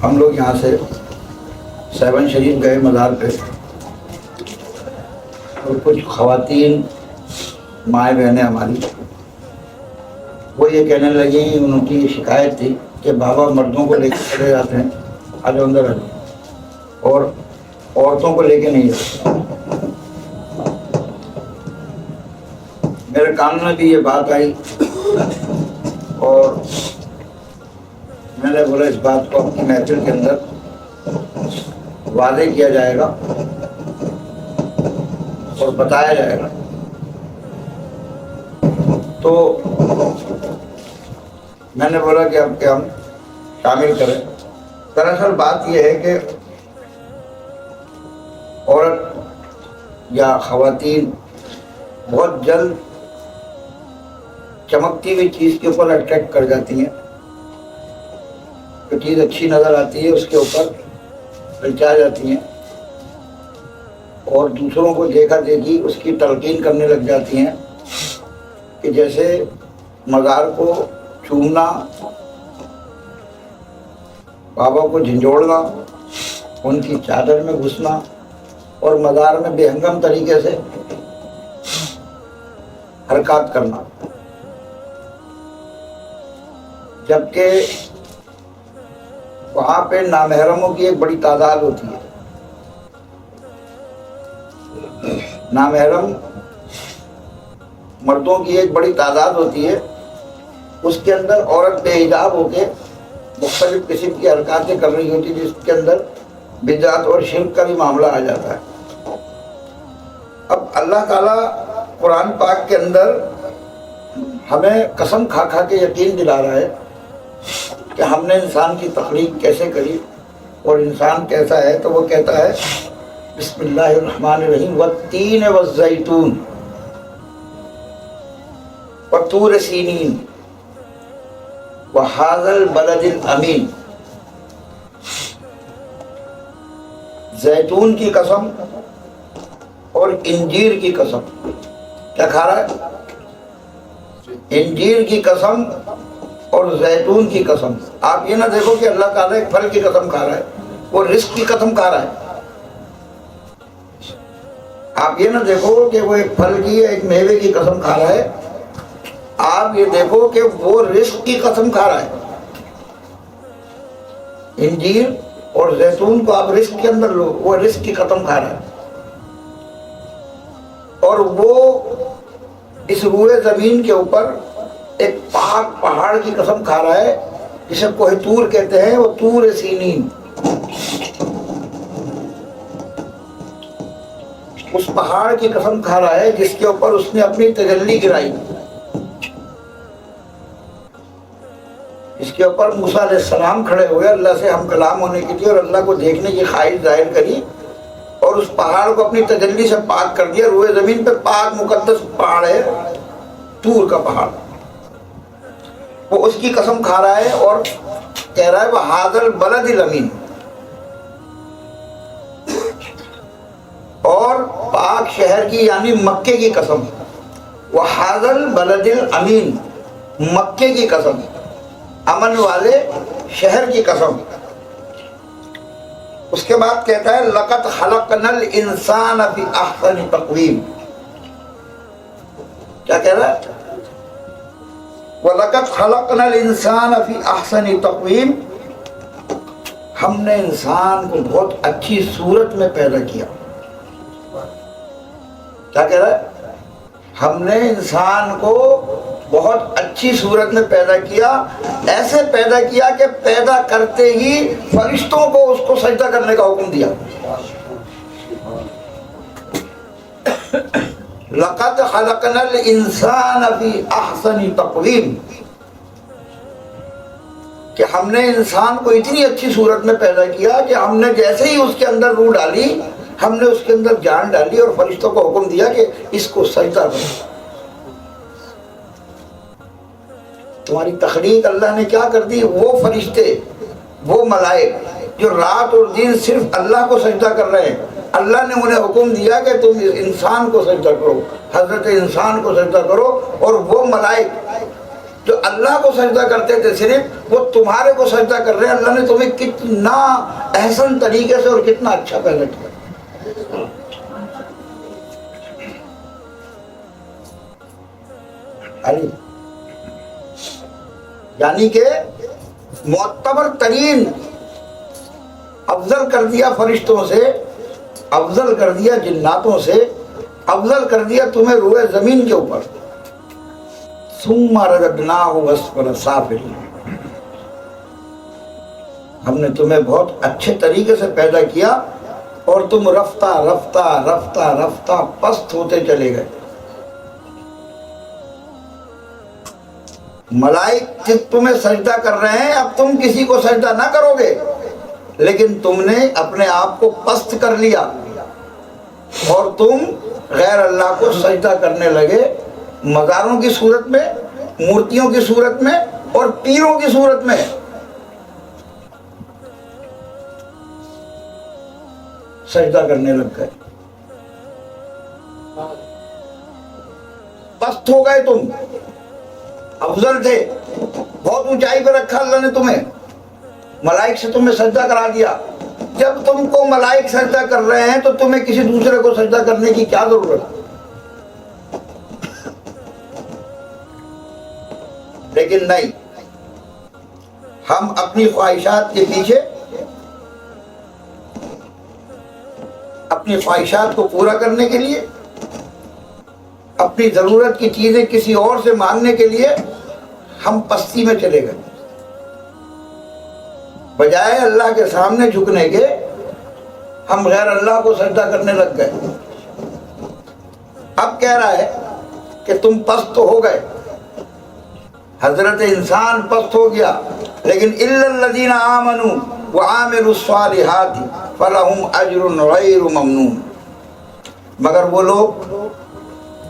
ہم لوگ یہاں سے سیون شریف گئے مزار پہ، اور کچھ خواتین مائیں بہنیں ہماری وہ یہ کہنے لگی، ان کی شکایت تھی کہ بابا مردوں کو لے کے چلے جاتے ہیں آج اندر اور عورتوں کو لے کے نہیں جاتے۔ میرے کان میں بھی یہ بات آئی اور میں نے بولا اس بات کو اپنی محفل کے اندر واضح کیا جائے گا اور بتایا جائے گا۔ تو میں نے بولا کہ اب کہ ہم شامل کریں۔ دراصل بات یہ ہے کہ عورت یا خواتین بہت جلد چمکتی ہوئی چیز کے اوپر اٹریکٹ کر جاتی ہیں، جو چیز اچھی نظر آتی ہے اس کے اوپر للچا جاتی ہیں اور دوسروں کو دیکھا دیکھی اس کی تلقین کرنے لگ جاتی ہیں کہ جیسے مزار کو چومنا، بابا کو جھنجھوڑنا، ان کی چادر میں گھسنا اور مزار میں بے ہنگم طریقے سے حرکات کرنا، جبکہ وہاں پہ نامحرموں کی ایک بڑی تعداد ہوتی ہے۔ نامحرم مردوں کی ایک بڑی تعداد ہوتی ہے، اس کے اندر عورت بے حجاب ہو کے مختلف قسم کی حرکاتیں کر رہی ہوتی ہے، جس کے اندر بدعت اور شرک کا بھی معاملہ آ جاتا ہے۔ اب اللہ تعالیٰ قرآن پاک کے اندر ہمیں قسم کھا کھا کے یقین دلا رہا ہے کہ ہم نے انسان کی تخلیق کیسے کری اور انسان کیسا ہے، تو وہ کہتا ہے بسم اللہ الرحمن الرحیم والتین والزیتون وطور سینین وہذا البلد الامین۔ زیتون کی قسم اور انجیر کی قسم۔ کیا کھا رہا ہے؟ انجیر کی قسم اور زیتون کی قسم۔ آپ یہ نہ دیکھو کہ اللہ تعالیٰ ایک پھل کی قسم کھا رہا ہے، وہ رزق کی قسم کھا رہا ہے۔ آپ یہ نہ دیکھو کہ وہ ایک پھل کی ایک میوے کی قسم کھا رہا ہے، آپ یہ دیکھو کہ وہ رزق کی قسم کھا رہا ہے۔ انجیر اور زیتون کو آپ رزق کے اندر لو، وہ رزق کی قسم کھا رہا ہے، اور وہ اس روئے زمین کے اوپر ایک پاک پہاڑ کی قسم کھا رہا ہے جسے کوہ طور کہتے ہیں، وہ طور سینین۔ اس پہاڑ کی قسم کھا رہا ہے جس کے اوپر اس نے اپنی تجلی گرائی، اس کے اوپر موسیٰ علیہ السلام کھڑے ہوئے، اللہ سے ہم کلام ہونے کی تھی اور اللہ کو دیکھنے کی خواہش ظاہر کری اور اس پہاڑ کو اپنی تجلی سے پاک کر دیا۔ روئے زمین پہ پاک مقدس پہاڑ ہے طور کا پہاڑ، وہ اس کی قسم کھا رہا ہے اور کہہ رہا ہے وَهَذَا الْبَلَدِ الْأَمِينِ، اور پاک شہر کی یعنی مکے کی قسم، وَهَذَا الْبَلَدِ الْأَمِينِ، مکے کی قسم، امن والے شہر کی قسم۔ اس کے بعد کہتا ہے لَقَدْ خَلَقْنَا الْإِنسَانَ فِي أَحْسَنِ تَقْوِيمٍ۔ کیا کہہ رہا ہے؟ وَلَقَدْ خَلَقْنَا الْإِنسَانَ فِي أَحْسَنِ تَقْوِيمٍ، ہم نے انسان کو بہت اچھی صورت میں پیدا کیا۔ کیا کہہ رہا ہے؟ ہم نے انسان کو بہت اچھی صورت میں پیدا کیا، ایسے پیدا کیا کہ پیدا کرتے ہی فرشتوں کو اس کو سجدہ کرنے کا حکم دیا۔ لَقَدْ خَلَقْنَا الْإِنسَانَ فِي أَحْسَنِ تَقْوِيمٍ، کہ ہم نے انسان کو اتنی اچھی صورت میں پیدا کیا کہ ہم نے جیسے ہی اس کے اندر روح ڈالی، ہم نے اس کے اندر جان ڈالی اور فرشتوں کو حکم دیا کہ اس کو سجدہ کرو۔ تمہاری تخلیق اللہ نے کیا کر دی؟ وہ فرشتے، وہ ملائک جو رات اور دن صرف اللہ کو سجدہ کر رہے ہیں، اللہ نے انہیں حکم دیا کہ تم انسان کو سجدہ کرو، حضرت انسان کو سجدہ کرو، اور وہ ملائک جو اللہ کو سجدہ کرتے تھے صرف، وہ تمہارے کو سجدہ کر رہے ہیں۔ اللہ نے تمہیں کتنا احسن طریقے سے اور کتنا اچھا پیدا کیا۔ یعنی کہ معتبر ترین، افضل کر دیا فرشتوں سے، افضل کر دیا جناتوں سے، افضل کر دیا تمہیں روئے زمین کے اوپر۔ ثم رددناہ اسفل سافلین، ہم نے تمہیں بہت اچھے طریقے سے پیدا کیا اور تم رفتہ رفتہ رفتہ رفتہ پست ہوتے چلے گئے۔ ملائک تمہیں سجدہ کر رہے ہیں، اب تم کسی کو سجدہ نہ کرو گے، لیکن تم نے اپنے آپ کو پست کر لیا اور تم غیر اللہ کو سجدہ کرنے لگے، مزاروں کی صورت میں، مورتیوں کی صورت میں اور پیروں کی صورت میں۔ سجدہ کرنے لگ گئے، پست ہو گئے تم۔ افضل تھے، بہت اونچائی پہ رکھا اللہ نے تمہیں، ملائک سے تمہیں سجدہ کرا دیا۔ جب تم کو ملائک سجدہ کر رہے ہیں تو تمہیں کسی دوسرے کو سجدہ کرنے کی کیا ضرورت؟ لیکن نہیں، ہم اپنی خواہشات کے پیچھے، اپنی خواہشات کو پورا کرنے کے لیے، اپنی ضرورت کی چیزیں کسی اور سے مانگنے کے لیے ہم پستی میں چلے گئے، بجائے اللہ کے سامنے جھکنے کے ہم غیر اللہ کو سجدہ کرنے لگ گئے۔ اب کہہ رہا ہے کہ تم پست تو ہو گئے، حضرت انسان پست ہو گیا، لیکن الا الذین آمنوا وعملوا الصالحات فلہم اجر غیر ممنون، مگر وہ لوگ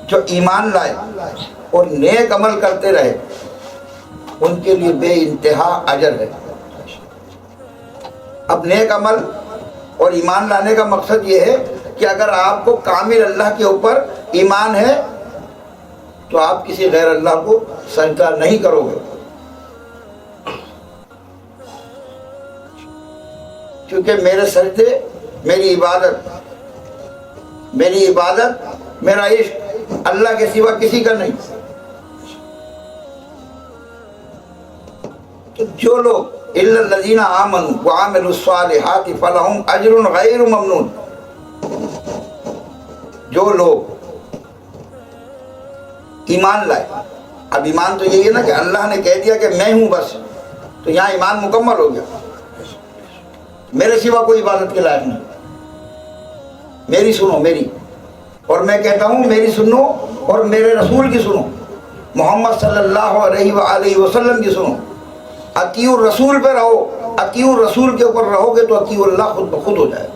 جو ایمان لائے اور نیک عمل کرتے رہے، ان کے لیے بے انتہا اجر ہے۔ اب نیک عمل اور ایمان لانے کا مقصد یہ ہے کہ اگر آپ کو کامل اللہ کے اوپر ایمان ہے تو آپ کسی غیر اللہ کو سجدہ نہیں کرو گے، کیونکہ میرے سجدے، میری عبادت، میرا عشق اللہ کے سوا کسی کا نہیں۔ تو جو لوگ الا الذین آمنوا وعملوا الصالحات فلہم اجر غیر ممنون، جو لوگ ایمان لائے، اب ایمان تو یہی ہے نا کہ اللہ نے کہہ دیا کہ میں ہوں بس، تو یہاں ایمان مکمل ہو گیا، میرے سوا کوئی عبادت کے لائق نہیں، میری سنو میری، اور میں کہتا ہوں میری سنو اور میرے رسول کی سنو، محمد صلی اللہ علیہ وآلہ وسلم کی سنو، اطیعوا الرسول پہ رہو، اطیعوا الرسول کے اوپر رہو گے تو اطیعوا اللہ خود بخود ہو جائے گا،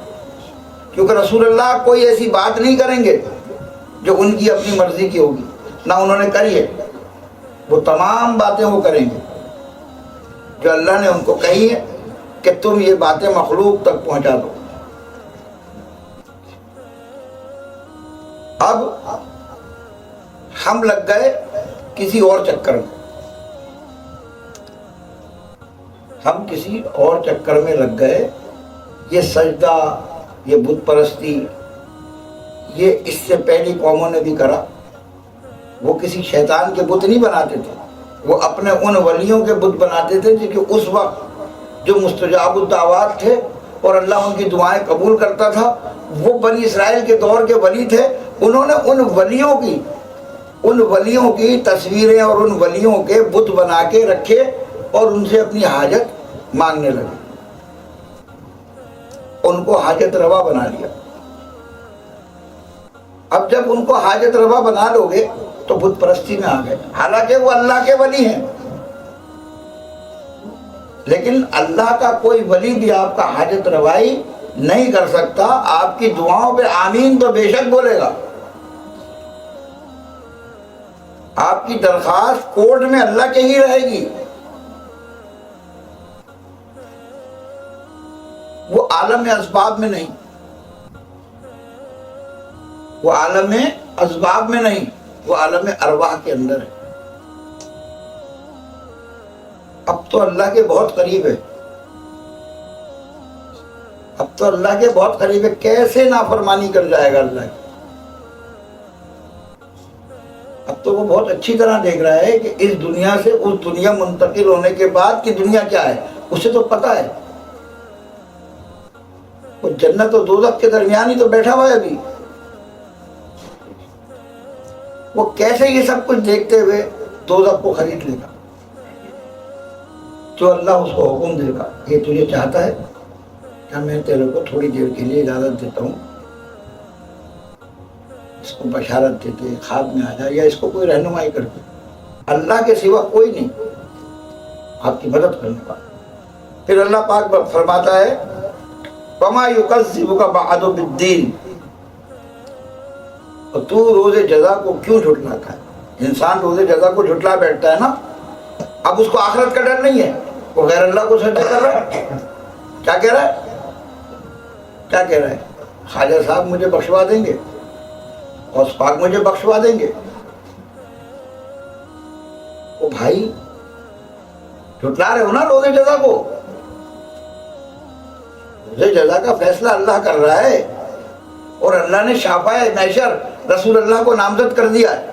کیونکہ رسول اللہ کوئی ایسی بات نہیں کریں گے جو ان کی اپنی مرضی کی ہوگی، نہ انہوں نے کری ہے، وہ تمام باتیں وہ کریں گے جو اللہ نے ان کو کہی ہے کہ تم یہ باتیں مخلوق تک پہنچا دو۔ اب ہم لگ گئے کسی اور چکر میں، ہم کسی اور چکر میں لگ گئے، یہ سجدہ، یہ بت پرستی، یہ اس سے پہلی قوموں نے بھی کرا، وہ کسی شیطان کے بت نہیں بناتے تھے، وہ اپنے ان ولیوں کے بت بناتے تھے جو کہ اس وقت جو مستجاب الدعوات تھے اور اللہ ان کی دعائیں قبول کرتا تھا، وہ بنی اسرائیل کے دور کے ولی تھے، انہوں نے ان ولیوں کی تصویریں اور ان ولیوں کے بت بنا کے رکھے اور ان سے اپنی حاجت مانگنے لگے، ان کو حاجت روا بنا لیا۔ اب جب ان کو حاجت روا بنا لو گے تو بت پرستی میں آ گئے، حالانکہ وہ اللہ کے ولی ہیں، لیکن اللہ کا کوئی ولی بھی آپ کا حاجت روائی نہیں کر سکتا، آپ کی دعاؤں پہ آمین تو بے شک بولے گا، آپ کی درخواست کورٹ میں اللہ کے ہی رہے گی، وہ عالم اسباب میں نہیں، وہ عالم اسباب میں نہیں، وہ عالم ارواح کے اندر ہے۔ تو اللہ کے بہت قریب ہے، اب تو اللہ کے بہت قریب ہے، کیسے نافرمانی کر جائے گا اللہ کی؟ اب تو وہ بہت اچھی طرح دیکھ رہا ہے کہ اس دنیا سے اس دنیا منتقل ہونے کے بعد کی دنیا کیا ہے، اسے تو پتا ہے، وہ جنت و دوزخ کے درمیان ہی تو بیٹھا ہوا ہے ابھی، وہ کیسے یہ سب کچھ دیکھتے ہوئے دوزخ کو خرید لے گا؟ جو اللہ اس کو حکم دے گا، یہ تجھے چاہتا ہے کیا میں تیرے کو تھوڑی دیر کے لیے اجازت دیتا ہوں، اس کو بشارت دیتے، خواب میں آ جائے یا اس کو کوئی رہنمائی کرتے، اللہ کے سوا کوئی نہیں آپ کی مدد کرنے کا۔ پھر اللہ پاک فرماتا ہے وَمَا يُكَذِّبُكَ بَعْدُ بِالدِّينِ، اور تو روز جزا کو کیوں جھٹلاتا ہے؟ انسان روز جزا کو جھٹلا بیٹھتا ہے نا، اب اس کو آخرت کا ڈر نہیں ہے، وہ غیر اللہ کو سجدہ کر رہا ہے، کیا کہہ رہا ہے؟ کیا کہہ رہا ہے؟ خواجہ صاحب مجھے بخشوا دیں گے، غوث پاک مجھے بخشوا دیں گے۔ او بھائی جھٹلا رہے ہو نا روز جزا کو، روز جزا کا فیصلہ اللہ کر رہا ہے، اور اللہ نے شافعِ محشر رسول اللہ کو نامزد کر دیا ہے۔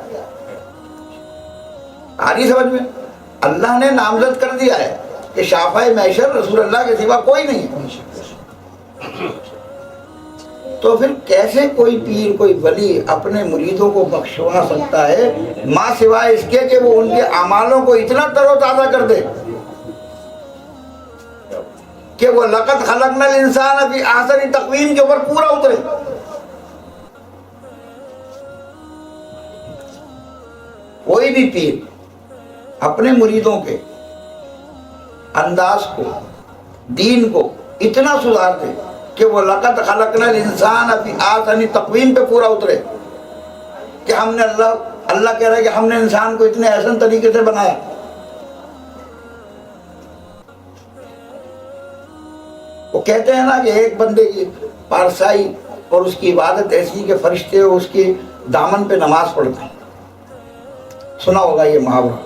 آ رہی سمجھ میں؟ اللہ نے نامزد کر دیا ہے کہ شافعِ محشر رسول اللہ کے سوا کوئی نہیں ہے۔ تو پھر کیسے کوئی پیر کوئی ولی اپنے مریدوں کو بخشوا سکتا ہے ماں سوائے اس کے کہ وہ ان کے اعمالوں کو اتنا تر و تازہ کر دے کہ وہ لقد خلقنا الانسان فی احسن تقویم کے اوپر پورا اترے۔ کوئی بھی پیر اپنے مریدوں کے انداز کو، دین کو اتنا سدھار دے کہ وہ لقد خلقنا الانسان فی احسن تقویم پہ پورا اترے، کہ ہم نے اللہ کہہ رہا ہے کہ ہم نے انسان کو اتنے احسن طریقے سے بنایا۔ وہ کہتے ہیں نا کہ ایک بندے کی پارسائی اور اس کی عبادت ایسی کہ فرشتے اس کے دامن پہ نماز پڑھتے ہیں، سنا ہوگا یہ محاورہ۔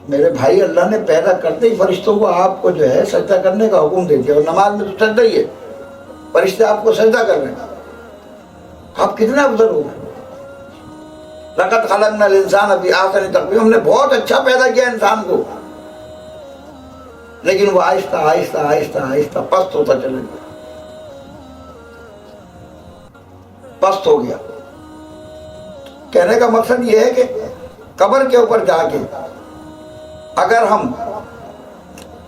میرے بھائی اللہ نے پیدا کرتے ہی فرشتوں کو آپ کو جو ہے سجدہ کرنے کا حکم دے دیا، اور نماز میں تو سجدہ ہی ہے، فرشتے آپ کو سجدہ کر رہے ہیں، آپ کتنے افضل ہو گئے۔ لقد خلقنا الانسان فی احسن تقویم، ہم نے بہت اچھا پیدا کیا انسان کو، لیکن وہ آہستہ آہستہ آہستہ آہستہ پست ہوتا چلا گیا، پست ہو گیا۔ کہنے کا مقصد یہ ہے کہ قبر کے اوپر جا کے اگر ہم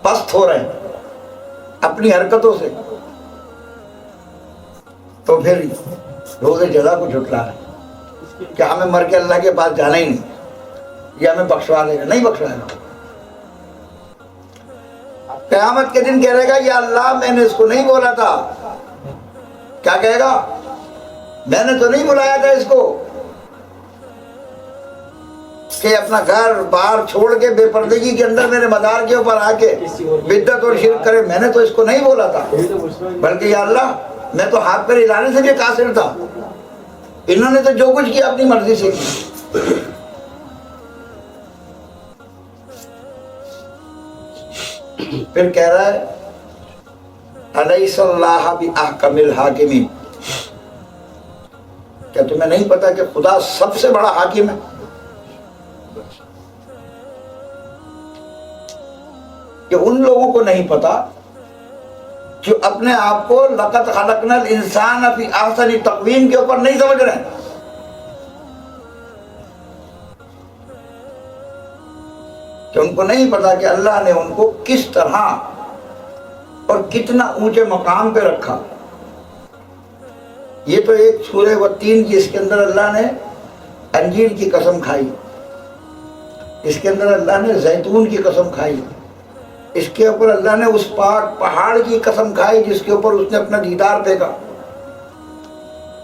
پست ہو رہے ہیں اپنی حرکتوں سے، تو پھر روز جزا کو جھٹلا رہے ہیں کہ ہمیں مر کے اللہ کے پاس جانا ہی نہیں، یہ ہمیں بخشوا دے گا، نہیں بخشوائے گا۔ قیامت کے دن کہہ رہے گا یا اللہ میں نے اس کو نہیں بولا تھا، کیا کہے گا؟ میں نے تو نہیں بلایا تھا اس کو کہ اپنا گھر بار چھوڑ کے بے پردگی کے اندر میرے مزار کے اوپر آ کے بدعت اور شرک کرے، میں نے تو اس کو نہیں بولا تھا، بلکہ یا اللہ میں تو ہاتھ پیر ہلانے سے بھی قاصر تھا، انہوں نے تو جو کچھ کیا اپنی مرضی سے کی۔ پھر کہہ رہا ہے الیس اللہ باحکم الحاکمین، کیا تمہیں نہیں پتا کہ خدا سب سے بڑا حاکم ہے؟ کہ ان لوگوں کو نہیں پتا جو اپنے آپ کو لقد خلقنا الانسان فی احسن تقویم کے اوپر نہیں سمجھ رہے ہیں، کہ ان کو نہیں پتا کہ اللہ نے ان کو کس طرح اور کتنا اونچے مقام پہ رکھا۔ یہ تو ایک سورہ والتین کی، اس کے اندر اللہ نے انجیر کی قسم کھائی، اس کے اندر اللہ نے زیتون کی قسم کھائی، اس کے اوپر اللہ نے اس پاک پہاڑ کی قسم کھائی جس کے اوپر اس نے اپنا دیدار پھینکا،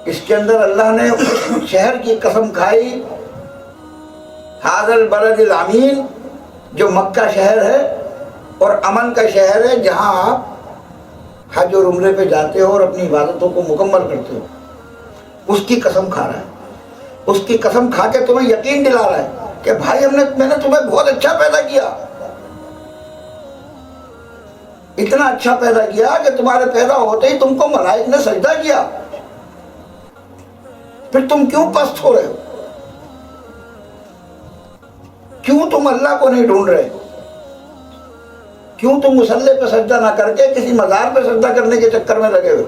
اس کے اندر اللہ نے اس شہر کی قسم کھائی ھذا البلد الامین، جو مکہ شہر ہے اور امن کا شہر ہے، جہاں آپ حج اور عمرے پہ جاتے ہو اور اپنی عبادتوں کو مکمل کرتے ہو، اس کی قسم کھا رہا ہے، اس کی قسم کھا کے تمہیں یقین دلا رہا ہے کہ بھائی میں نے تمہیں بہت اچھا پیدا کیا، اتنا اچھا پیدا کیا کہ تمہارے پیدا ہوتے ہی تم کو ملائک نے سجدہ کیا، پھر تم کیوں پست ہو رہے ہو؟ کیوں تم اللہ کو نہیں ڈھونڈ رہے؟ کیوں تم مصلی پہ سجدہ نہ کر کے کسی مزار پہ سجدہ کرنے کے چکر میں لگے ہوئے؟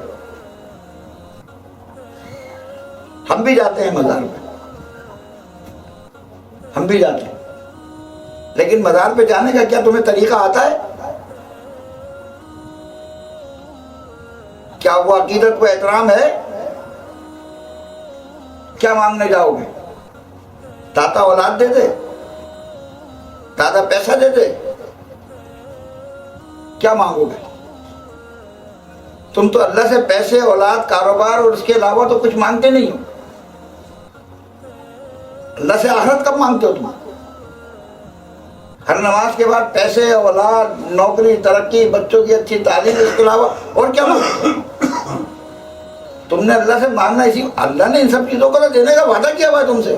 ہم بھی جاتے ہیں مزار پہ، ہم بھی جاتے ہیں، لیکن مزار پہ جانے کا کیا تمہیں طریقہ آتا ہے؟ کیا وہ عقیدت کو احترام ہے؟ کیا مانگنے جاؤ گے؟ داتا اولاد دے دے؟ دادا پیسہ دے دے؟ کیا مانگو گے؟ تم تو اللہ سے پیسے، اولاد، کاروبار اور اس کے علاوہ تو کچھ مانگتے نہیں ہو۔ اللہ سے آخرت کب مانگتے ہو تم؟ ہر نماز کے بعد پیسے، اولاد، نوکری، ترقی، بچوں کی اچھی تعلیم، اس کے علاوہ اور کیا مانگتے ہو؟ تم نے اللہ سے مانگنا اسی، اللہ نے ان سب چیزوں کو تو دینے کا وعدہ کیا ہوا ہے تم سے۔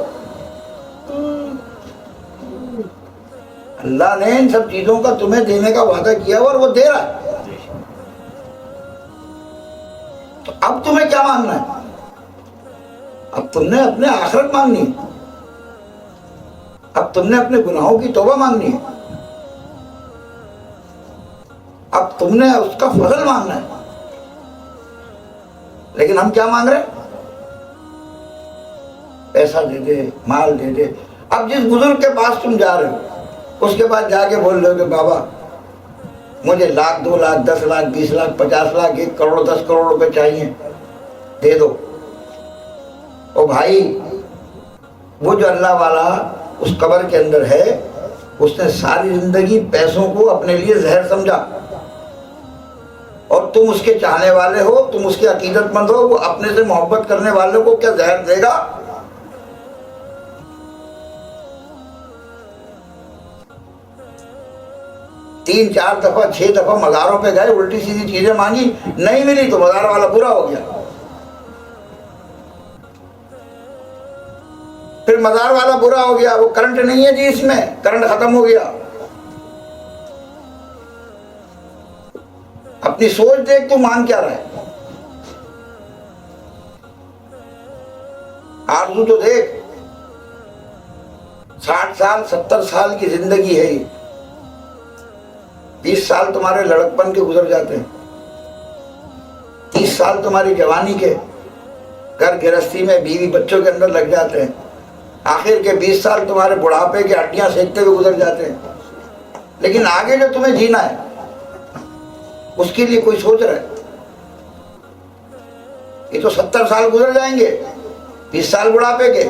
اللہ نے ان سب چیزوں کا تمہیں دینے کا وعدہ کیا ہوا اور وہ دے رہا ہے، تو اب تمہیں کیا مانگنا ہے؟ اب تم نے اپنے آخرت مانگنی ہے، اب تم نے اپنے گناہوں کی توبہ مانگنی ہے، اب تم نے اس کا فضل مانگنا ہے۔ لیکن ہم کیا مانگ رہے ہیں؟ پیسہ دے دے، مال دے دے۔ اب جس بزرگ کے پاس تم جا رہے ہو، اس کے پاس جا کے بول رہے ہو کہ بابا مجھے 1,00,000، 2,00,000، 10,00,000، 20,00,000، 50,00,000، 1 کروڑ، 10 کروڑ روپے چاہیے، دے دو۔ او بھائی، وہ جو اللہ والا اس قبر کے اندر ہے، اس نے ساری زندگی پیسوں کو اپنے لیے زہر سمجھا، اور تم اس کے چاہنے والے ہو، تم اس کے عقیدت مند ہو، وہ اپنے سے محبت کرنے والوں کو کیا زہر دے گا؟ تین 4 دفعہ 6 دفعہ مزاروں پہ گئے، الٹی سیدھی چیزیں مانگی، نہیں ملی تو مزار والا برا ہو گیا۔ پھر مزار والا برا ہو گیا، وہ کرنٹ نہیں ہے جی، اس میں کرنٹ ختم ہو گیا۔ اپنی سوچ دیکھ، تو مان کیا رہا ہے؟ آرزو تو دیکھ، 60 سال 70 سال کی زندگی ہے یہ، 20 سال تمہارے لڑکپن کے گزر جاتے ہیں، 30 سال تمہاری جوانی کے گھر گرہستی میں بیوی بچوں کے اندر لگ جاتے ہیں، آخر کے 20 سال تمہارے بڑھاپے کے ہڈیاں سینکتے ہوئے گزر جاتے ہیں۔ لیکن آگے جو تمہیں جینا ہے اس کے لیے کوئی سوچ رہا ہے؟ یہ تو 70 سال گزر جائیں گے، 20 سال بڑھاپے کے،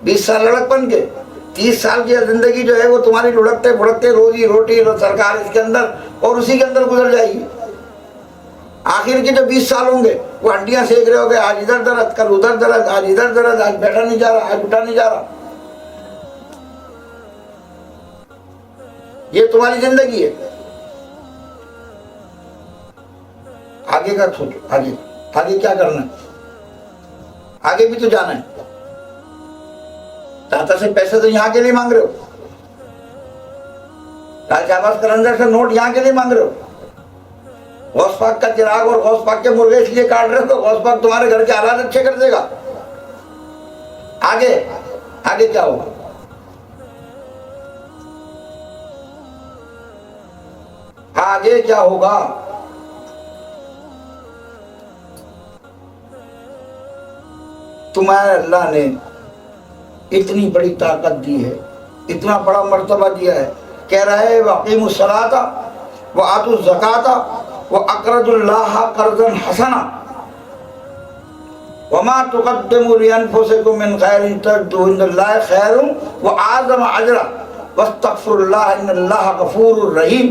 20 سال لڑکپن کے، 30 سال کی زندگی جو ہے وہ تمہاری لڑکتے بھڑکتے روزی روٹی سرکار اس کے اندر اور اسی کے اندر گزر جائے گی۔ آخر کے جو 20 سال ہوں گے وہ ہڈیاں سیکھ رہے ہو گے، آج ادھر درد، کل ادھر درد، آج ادھر درد، آج بیٹھا نہیں جا رہا، آج اٹھا نہیں جا رہا۔ یہ تمہاری زندگی ہے۔ آگے کا سوچو، آگے کیا کرنا ہے؟ آگے بھی تو جانا ہے۔ داتا سے پیسے تو یہاں کے لیے مانگ رہے ہو، لال شہباز قلندر سے نوٹ یہاں کے لیے مانگ رہے ہو، غوث پاک کا چراغ اور غوث پاک کے مرغے اس لیے کاٹ رہے ہو تو غوث پاک تمہارے گھر کے حالات اچھے کر دے گا۔ آگے کیا ہوگا؟ آگے کیا ہوگا؟ تمہیں اللہ نے اتنی بڑی طاقت دی ہے، اتنا بڑا مرتبہ دیا ہے، کہہ رہا ہے وَأَقِيمُوا الصَّلَاةَ وَآتُوا الزَّكَاةَ وَأَقْرِضُوا اللَّهَ قَرْضًا حَسَنًا وَمَا تُقَدِّمُوا لِأَنفُسِكُم مِّن خَيْرٍ تَجِدُوهُ عِندَ اللَّهِ خَيْرًا وَأَعْظَمَ أَجْرًا وَاسْتَغْفِرُوا اللَّهَ إِنَّ اللَّهَ غَفُورٌ رَحِيمٌ۔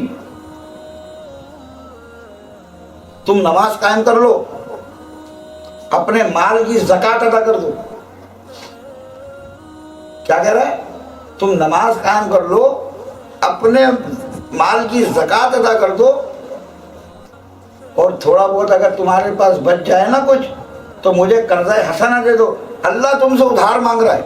تم نماز قائم کر لو، اپنے مال کی زکوٰۃ ادا کر دو۔ کیا کہہ رہا ہے؟ تم نماز قائم کر لو، اپنے مال کی زکوٰۃ ادا کر دو، اور تھوڑا بہت اگر تمہارے پاس بچ جائے نا کچھ تو مجھے قرضہ حسنہ دے دو۔ اللہ تم سے ادھار مانگ رہا ہے،